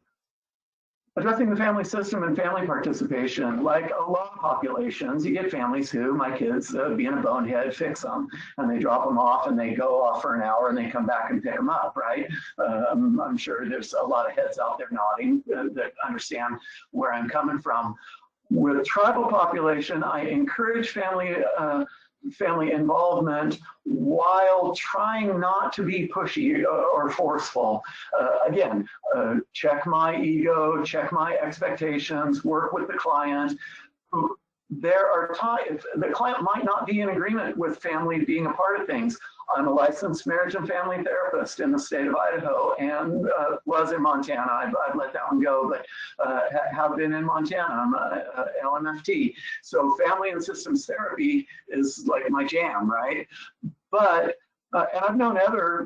Addressing the family system and family participation, like a lot of populations, you get families who, my kids, being a bonehead, fix them, and they drop them off and they go off for an hour and they come back and pick them up, right? I'm sure there's a lot of heads out there nodding that understand where I'm coming from. With tribal population, I encourage family involvement while trying not to be pushy or forceful. Again, check my ego, check my expectations, work with the client. There are times the client might not be in agreement with family being a part of things. I'm a licensed marriage and family therapist in the state of Idaho and was in Montana. I've let that one go, but have been in Montana. I'm a LMFT. So family and systems therapy is like my jam, right? But and I've known other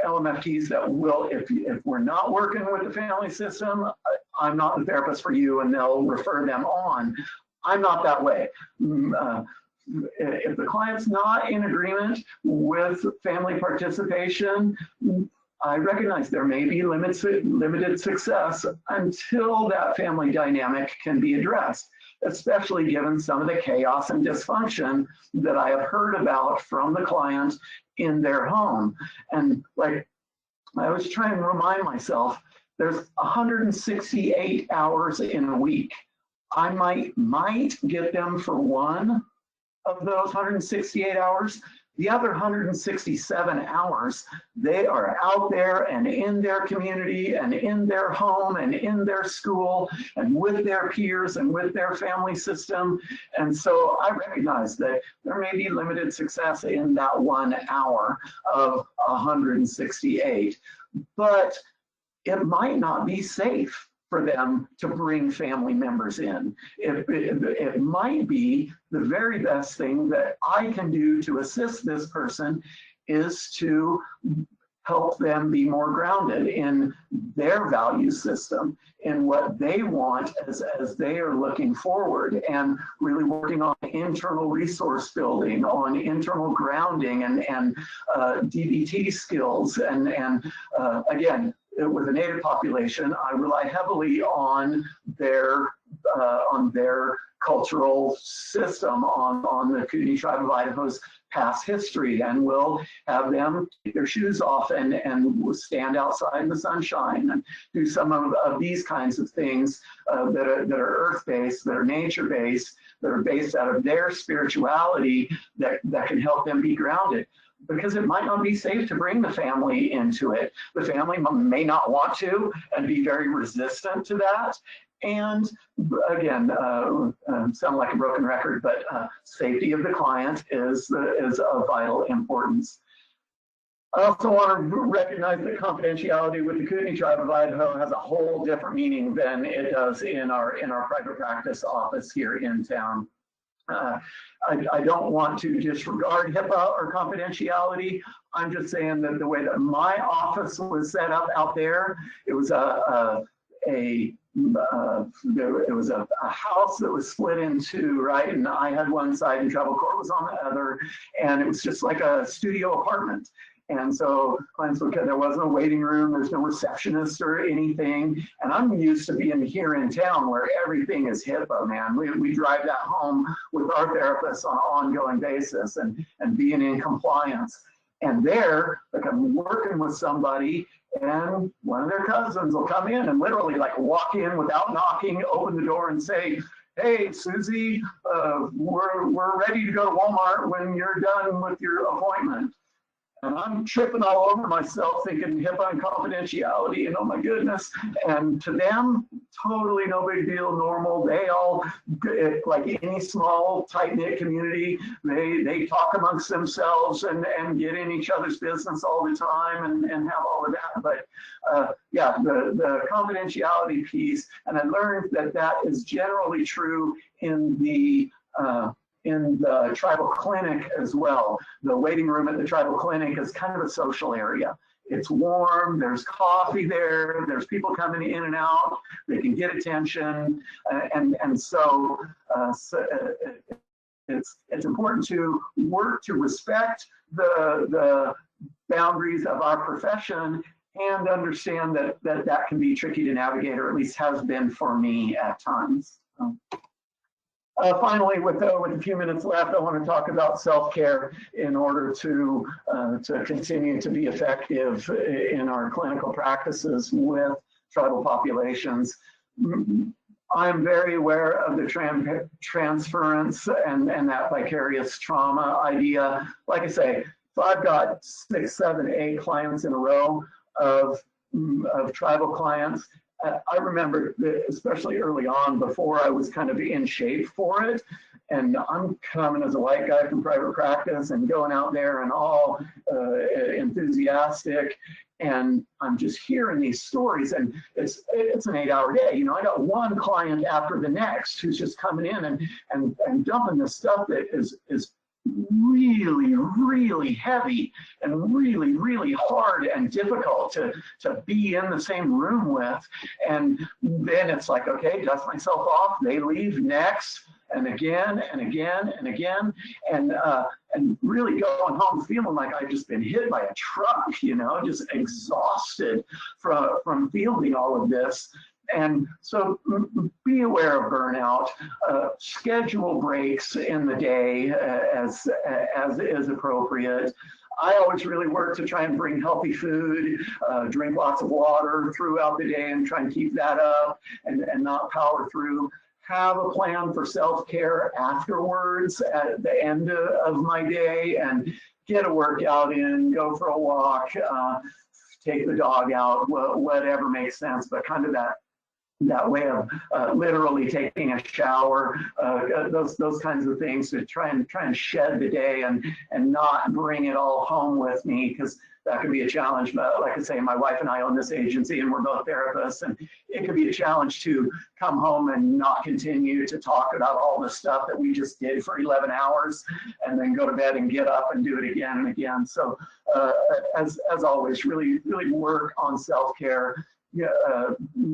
LMFTs that will, if we're not working with the family system, I'm not the therapist for you, and they'll refer them on. I'm not that way. If the client's not in agreement with family participation, I recognize there may be limited success until that family dynamic can be addressed, especially given some of the chaos and dysfunction that I have heard about from the client in their home. And like I was trying to remind myself, there's 168 hours in a week. I might get them for one of those 168 hours. The other 167 hours, they are out there and in their community and in their home and in their school and with their peers and with their family system. And so I recognize that there may be limited success in that 1 hour of 168, but it might not be safe for them to bring family members in. It might be the very best thing that I can do to assist this person is to help them be more grounded in their value system, in what they want as they are looking forward, and really working on internal resource building, on internal grounding and DBT skills. And again, with the Native population, I rely heavily on their cultural system, on the Kootenai Tribe of Idaho's past history, and will have them take their shoes off and stand outside in the sunshine and do some of these kinds of things that are earth-based, that are nature-based, that are based out of their spirituality, that can help them be grounded. Because it might not be safe to bring the family into it. The family may not want to and be very resistant to that. And again, sound like a broken record, but safety of the client is of vital importance. I also want to recognize that confidentiality with the Kootenai Tribe of Idaho has a whole different meaning than it does in our private practice office here in town. I don't want to disregard HIPAA or confidentiality. I'm just saying that the way that my office was set up out there, it was a house that was split in two, right? And I had one side and tribal court was on the other, and it was just like a studio apartment. And so clients would come, there wasn't a waiting room, there's no receptionist or anything. And I'm used to being here in town where everything is HIPAA, man. We drive that home with our therapists on an ongoing basis and being in compliance. And there, like I'm working with somebody and one of their cousins will come in and literally like walk in without knocking, open the door and say, hey, Susie, we're ready to go to Walmart when you're done with your appointment. And I'm tripping all over myself thinking HIPAA and confidentiality and oh my goodness. And to them, totally no big deal, normal. They all, like any small tight-knit community, they talk amongst themselves and get in each other's business all the time and have all of that. But yeah, the confidentiality piece, and I learned that that is generally true in the tribal clinic as well. The waiting room at the tribal clinic is kind of a social area. It's warm, there's coffee there, there's people coming in and out, they can get attention, so it's important to work to respect the boundaries of our profession and understand that can be tricky to navigate, or at least has been for me at times. Finally, with a few minutes left, I want to talk about self-care in order to continue to be effective in our clinical practices with tribal populations. I'm very aware of the transference and that vicarious trauma idea. Like I say, so I've got 6, 7, 8 clients in a row of tribal clients. I remember, especially early on, before I was kind of in shape for it, and I'm coming as a white guy from private practice and going out there and all enthusiastic, and I'm just hearing these stories, and it's an 8-hour day. You know, I got one client after the next who's just coming in and dumping this stuff that is really, really heavy and really, really hard and difficult to be in the same room with. And then it's like, okay, dust myself off, they leave, next, and again, and again, and again. And really going home feeling like I've just been hit by a truck, you know, just exhausted from fielding all of this. And so be aware of burnout, schedule breaks in the day as is appropriate. I always really work to try and bring healthy food, drink lots of water throughout the day and try and keep that up and not power through. Have a plan for self-care afterwards at the end of my day and get a workout in, go for a walk, take the dog out, whatever makes sense, but kind of that way of literally taking a shower, those kinds of things to try and shed the day and not bring it all home with me, because that could be a challenge. But like I say, my wife and I own this agency and we're both therapists, and it could be a challenge to come home and not continue to talk about all the stuff that we just did for 11 hours and then go to bed and get up and do it again and again. So as always, really work on self-care.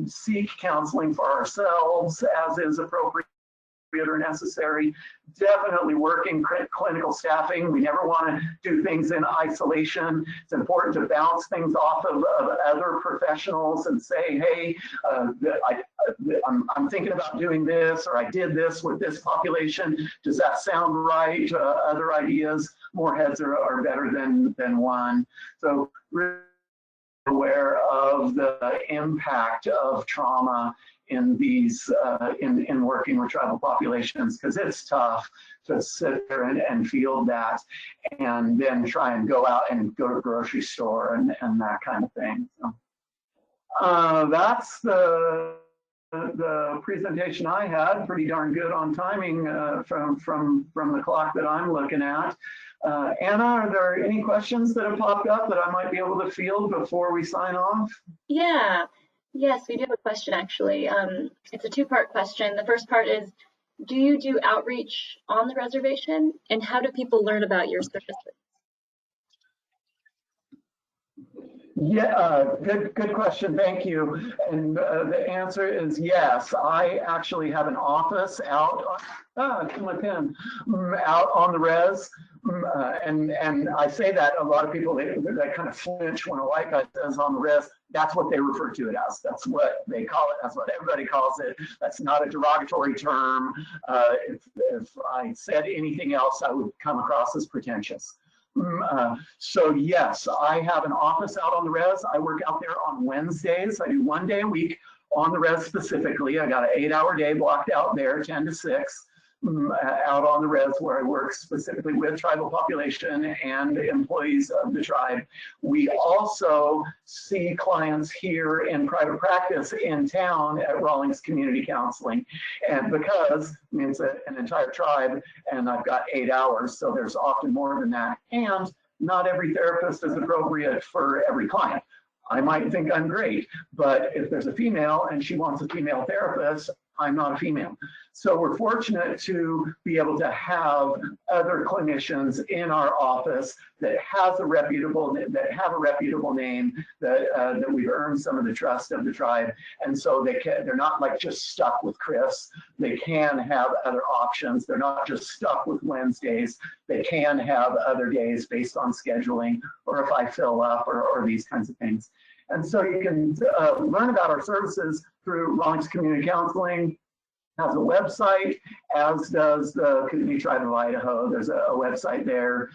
Seek counseling for ourselves as is appropriate or necessary. Definitely working clinical staffing. We never want to do things in isolation. It's important to bounce things off of other professionals and say, hey, I'm thinking about doing this, or I did this with this population. Does that sound right? Other ideas, more heads are better than one. So really aware of the impact of trauma in these in working with tribal populations, because it's tough to sit there and feel that and then try and go out and go to the grocery store and that kind of thing. So that's the presentation I had. Pretty darn good on timing from the clock that I'm looking at. Anna, are there any questions that have popped up that I might be able to field before we sign off? Yeah, yes, we do have a question actually. It's a two-part question. The first part is, do you do outreach on the reservation, and how do people learn about your services? Yeah, good question. Thank you. And the answer is yes. I actually have an office out. My pen. Out on the res. And I say that a lot of people, they kind of flinch when a white guy says on the wrist. That's what they refer to it as. That's what they call it. That's what everybody calls it. That's not a derogatory term. If I said anything else, I would come across as pretentious. So yes, I have an office out on the res. I work out there on Wednesdays. I do 1 day a week on the res specifically. I got an 8-hour day blocked out there, 10 to 6. Out on the res where I work specifically with tribal population and employees of the tribe. We also see clients here in private practice in town at Rawlings Community Counseling. And because it's an entire tribe and I've got 8 hours, so there's often more than that. And not every therapist is appropriate for every client. I might think I'm great, but if there's a female and she wants a female therapist, I'm not a female. So we're fortunate to be able to have other clinicians in our office that have a reputable name, that we've earned some of the trust of the tribe. And so they're not like just stuck with Chris. They can have other options. They're not just stuck with Wednesdays. They can have other days based on scheduling, or if I fill up, or these kinds of things. And so you can learn about our services through Rawlings Community Counseling. Has a website, as does the Kootenai Tribe of Idaho. There's a website there.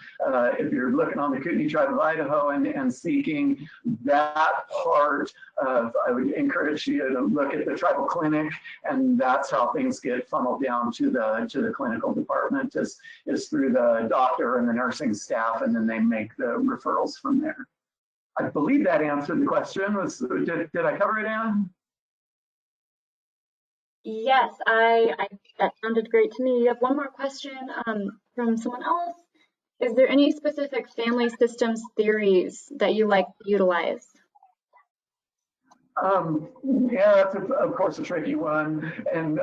If you're looking on the Kootenai Tribe of Idaho and seeking that part of, I would encourage you to look at the tribal clinic, and that's how things get funneled down to the clinical department, is through the doctor and the nursing staff, and then they make the referrals from there. I believe that answered the question. Did I cover it, Anne? Yes, that sounded great to me. You have one more question from someone else. Is there any specific family systems theories that you like to utilize? Yeah, that's of course a tricky one, and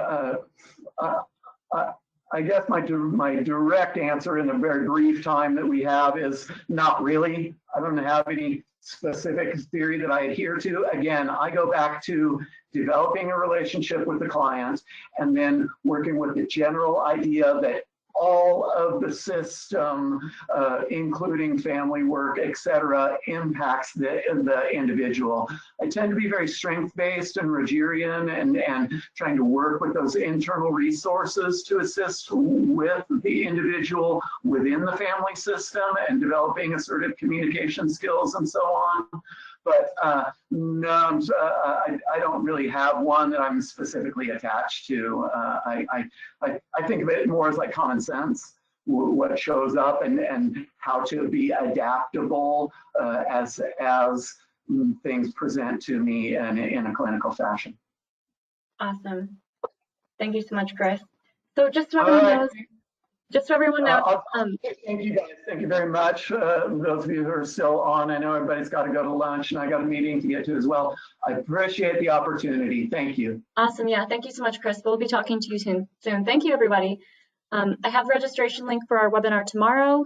I guess my direct answer in the very brief time that we have is not really. I don't have any specific theory that I adhere to. Again, I go back to developing a relationship with the client and then working with the general idea that all of the system, including family work, etc., impacts the individual. I tend to be very strength-based and Rogerian, and trying to work with those internal resources to assist with the individual within the family system and developing assertive communication skills and so on. But no, I don't really have one that I'm specifically attached to. I think of it more as like common sense, what shows up, and how to be adaptable as things present to me in a clinical fashion. Awesome. Thank you so much, Chris. So just so everyone knows, thank you guys. Thank you very much. Those of you who are still on, I know everybody's got to go to lunch and I got a meeting to get to as well. I appreciate the opportunity. Thank you. Awesome. Yeah. Thank you so much, Chris. We'll be talking to you soon. Thank you, everybody. I have the registration link for our webinar tomorrow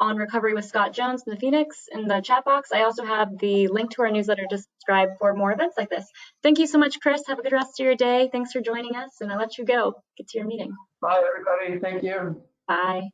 on Recovery with Scott Jones in the Phoenix in the chat box. I also have the link to our newsletter to subscribe for more events like this. Thank you so much, Chris. Have a good rest of your day. Thanks for joining us, and I'll let you go. Get to your meeting. Bye, everybody. Thank you. Bye.